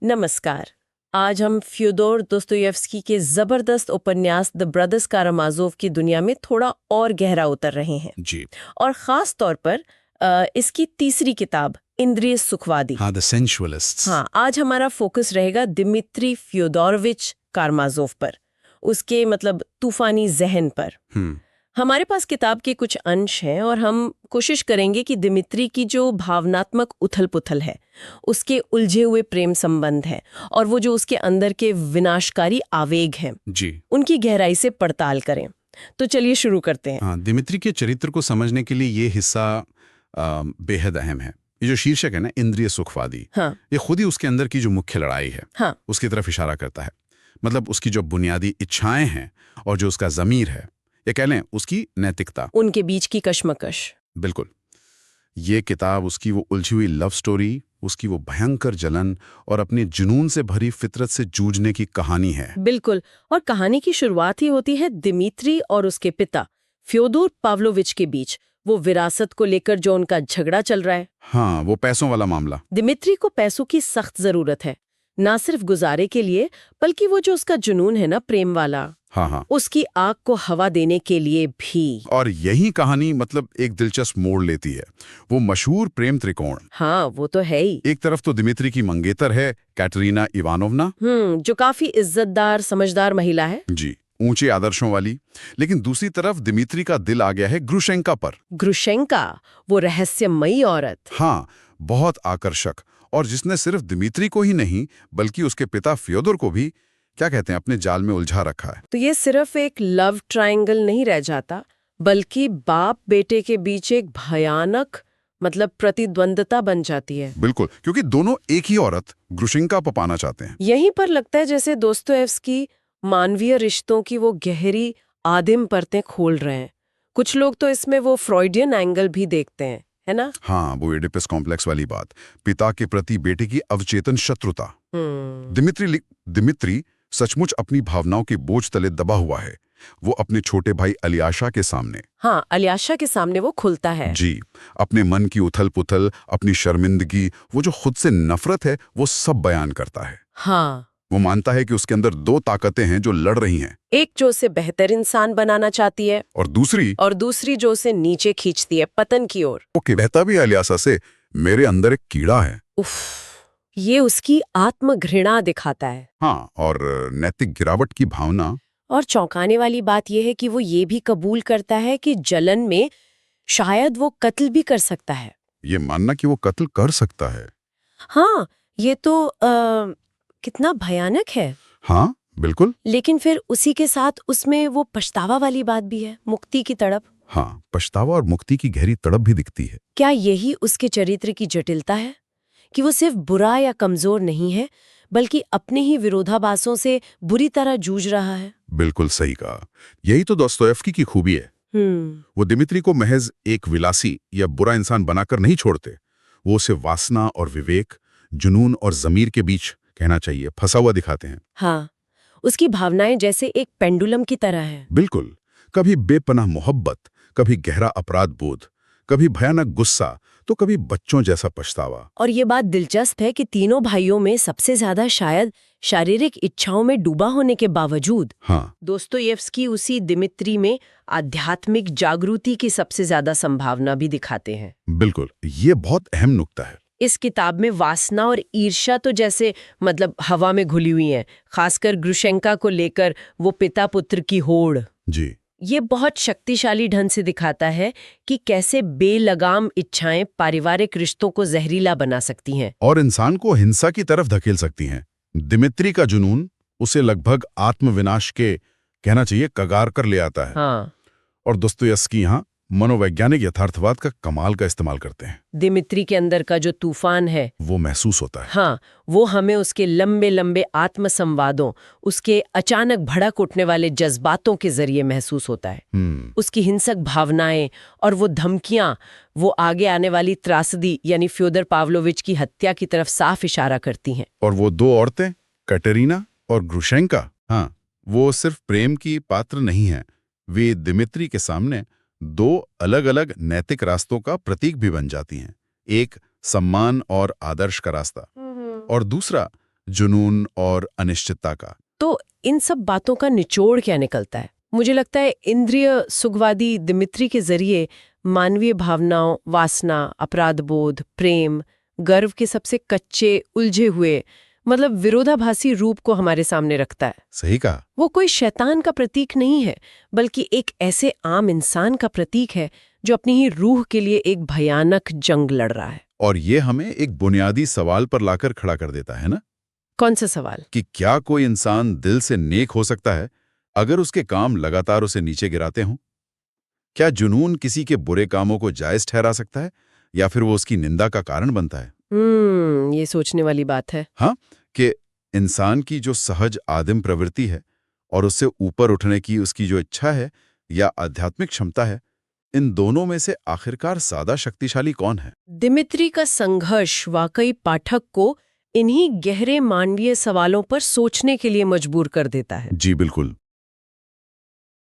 नमस्कार। आज हम फ्योदोर दोस्तोयेव्स्की के जबरदस्त उपन्यास द ब्रदर्स कारामाजोव की दुनिया में थोड़ा और गहरा उतर रहे हैं जी। और खास तौर पर इसकी तीसरी किताब इंद्रिय सुखवादी। हाँ, द सेंसुअलिस्ट्स। हाँ, आज हमारा फोकस रहेगा दिमित्री फ्योदोरोविच कारामाजोव पर, उसके मतलब तूफानी जहन पर। हमारे पास किताब के कुछ अंश हैं और हम कोशिश करेंगे कि दिमित्री की जो भावनात्मक उथल-पुथल है, उसके उलझे हुए प्रेम संबंध है और वो जो उसके अंदर के विनाशकारी आवेग हैं, जी। उनकी गहराई से पड़ताल करें। तो चलिए शुरू करते हैं। हाँ, दिमित्री के चरित्र को समझने के लिए ये हिस्सा बेहद अहम है। ये जो शीर्षक है ना, इंद्रिय सुखवादी, हाँ, ये खुद ही उसके अंदर की जो मुख्य लड़ाई है, हाँ, उसकी तरफ इशारा करता है। मतलब उसकी जो बुनियादी इच्छाएं हैं और जो उसका ज़मीर है, ये कह लें उसकी नैतिकता, उनके बीच की कशमकश। बिल्कुल। ये किताब उसकी वो उलझी हुई लव स्टोरी, उसकी वो भयंकर जलन और अपने जुनून से भरी फितरत से जूझने की कहानी है। बिल्कुल। और कहानी की शुरुआत ही होती है दिमित्री और उसके पिता फ्योदोर पाव्लोविच के बीच, वो विरासत को लेकर जो उनका झगड़ा चल रहा है। हाँ, वो पैसों वाला मामला। दिमित्री को पैसों की सख्त जरूरत है, ना सिर्फ गुजारे के लिए, बल्कि वो जो उसका जुनून है ना, प्रेम वाला, हाँ, उसकी आग को हवा देने के लिए भी। और यही कहानी मतलब एक दिलचस्प मोड़ लेती है। वो मशहूर प्रेम त्रिकोण। हाँ, वो तो है ही। एक तरफ तो दिमित्री की मंगेतर है कैटरीना इवानोवना, जो काफी इज्जतदार समझदार महिला है। जी, ऊंचे आदर्शों वाली। लेकिन दूसरी तरफ दिमित्री का दिल आ गया है ग्रुशेंका पर। ग्रुशेंका, वो रहस्यमयी औरत। हाँ, बहुत आकर्षक, और जिसने सिर्फ दिमित्री को ही नहीं बल्कि उसके पिता फ्योदोर को भी, क्या कहते हैं, अपने जाल में उलझा रखा है। तो ये सिर्फ एक लव ट्रायंगल नहीं रह जाता, बल्कि बाप बेटे के बीच एक भयानक मतलब प्रतिद्वंदता बन जाती है। बिल्कुल, क्योंकि दोनों एक ही औरत ग्रुशेंका को पाना चाहते हैं। यहीं पर लगता है जैसे दोस्तोयेव्स्की मानवीय रिश्तों की वो गहरी आदिम परतें खोल रहे हैं। कुछ लोग तो इसमें वो फ्रॉइडियन एंगल भी देखते हैं, है ना? हाँ, वो एडिपस कॉम्प्लेक्स वाली बात, पिता के प्रति बेटे की अवचेतन शत्रुता। दिमित्री सचमुच अपनी भावनाओं के बोझ तले दबा हुआ है। वो अपने छोटे भाई अलियाशा के सामने, हाँ, अलियाशा के सामने वो खुलता है। जी, अपने मन की उथल-पुथल, अपनी शर्मिंदगी, वो जो खुद से नफरत है, वो सब बयान करता है। हाँ, वो मानता है कि उसके अंदर दो ताकतें हैं जो लड़ रही हैं। एक जो उसे बेहतर इंसान बनाना चाहती है और दूसरी जो उसे नीचे खींचती है, पतन की ओर। वो कहता भी अलियाशा से, मेरे अंदर एक कीड़ा है। उफ, ये उसकी आत्मघृणा दिखाता है। हाँ, और नैतिक गिरावट की भावना। और चौंकाने वाली बात यह है कि वो ये भी कबूल करता है कि जलन में शायद वो कत्ल भी कर सकता है। ये मानना कि वो कत्ल कर सकता है, हाँ, ये तो कितना भयानक है। हाँ बिल्कुल। लेकिन फिर उसी के साथ उसमें वो पछतावा वाली बात भी है, मुक्ति की तड़प। हाँ, पछतावा और मुक्ति की गहरी तड़प भी दिखती है। क्या यही उसके चरित्र की जटिलता है कि वो सिर्फ बुरा या कमजोर नहीं है, बल्कि अपने ही विरोधाभासों से बुरी तरह जूझ रहा है? बिल्कुल सही कहा। यही तो दोस्तोयेव्स्की की खूबी है। वो दिमित्री को महज एक विलासी या बुरा इंसान बनाकर नहीं छोड़ते, वो उसे वासना और विवेक, जुनून और जमीर के बीच, कहना चाहिए, फंसा हुआ दिखाते हैं। हाँ, उसकी भावनाएं जैसे एक पेंडुलम की तरह है। बिल्कुल, कभी बेपनाह मोहब्बत, कभी गहरा अपराध बोध, कभी भयानक गुस्सा, तो कभी बच्चों जैसा पछतावा। और ये बात दिलचस्प है कि तीनों भाइयों में सबसे ज्यादा शायद शारीरिक इच्छाओं में डूबा होने के बावजूद, हाँ, दोस्तोयेव्स्की उसी दिमित्री में आध्यात्मिक जागृति की सबसे ज्यादा संभावना भी दिखाते हैं। बिल्कुल, ये बहुत अहम नुक्ता है। इस किताब में वासना और ईर्ष्या तो जैसे मतलब हवा में घुली हुई हैं, खासकर ग्रुशेंका को लेकर वो पिता पुत्र की होड़। जी, ये बहुत शक्तिशाली ढंग से दिखाता है कि कैसे बेलगाम इच्छाएं पारिवारिक रिश्तों को जहरीला बना सकती हैं और इंसान को हिंसा की तरफ धकेल सकती हैं। दिमित्री का जुनून उसे लगभग आत्मविनाश के, कहना चाहिए, कगार कर ले आता है। हाँ, और दोस्तोयेव्स्की यहाँ मनोवैज्ञानिक यथार्थवाद का कमाल का इस्तेमाल करते हैं। दिमित्री के अंदर का जो तूफान है, वो महसूस होता है। हाँ, वो हमें उसके लंबे लंबे आत्मसंवादों, उसके अचानक भड़क उठने वाले जज्बातों के जरिए महसूस होता है। उसकी हिंसक भावनाएं और वो धमकियां, वो आगे आने वाली त्रासदी यानी फ्योदर पाव्लोविच की हत्या की तरफ साफ इशारा करती हैं। और वो दो औरतें, कैटरीना और ग्रुशेंका, हाँ, वो सिर्फ प्रेम की पात्र नहीं हैं, वे दिमित्री के सामने दो अलग अलग नैतिक रास्तों का प्रतीक भी बन जाती हैं। एक सम्मान और आदर्श का रास्ता, और दूसरा जुनून और अनिश्चितता का। तो इन सब बातों का निचोड़ क्या निकलता है? मुझे लगता है इंद्रिय सुखवादी दिमित्री के जरिए मानवीय भावनाओं, वासना, अपराधबोध, प्रेम, गर्व के सबसे कच्चे, उलझे हुए मतलब विरोधाभासी रूप को हमारे सामने रखता है। सही कहा। वो कोई शैतान का प्रतीक नहीं है, बल्कि एक ऐसे आम इंसान का प्रतीक है जो अपनी ही रूह के लिए एक भयानक जंग लड़ रहा है। और ये हमें एक बुनियादी सवाल पर लाकर खड़ा कर देता है ना? कौन सा सवाल? कि क्या कोई इंसान दिल से नेक हो सकता है अगर उसके काम लगातार उसे नीचे गिराते हों? क्या जुनून किसी के बुरे कामों को जायज ठहरा सकता है या फिर वो उसकी निंदा का कारण बनता है? ये सोचने वाली बात है। हाँ, कि इंसान की जो सहज आदिम प्रवृत्ति है और उससे ऊपर उठने की उसकी जो इच्छा है या आध्यात्मिक क्षमता है, इन दोनों में से आखिरकार ज्यादा शक्तिशाली कौन है? दिमित्री का संघर्ष वाकई पाठक को इन्हीं गहरे मानवीय सवालों पर सोचने के लिए मजबूर कर देता है। जी बिल्कुल।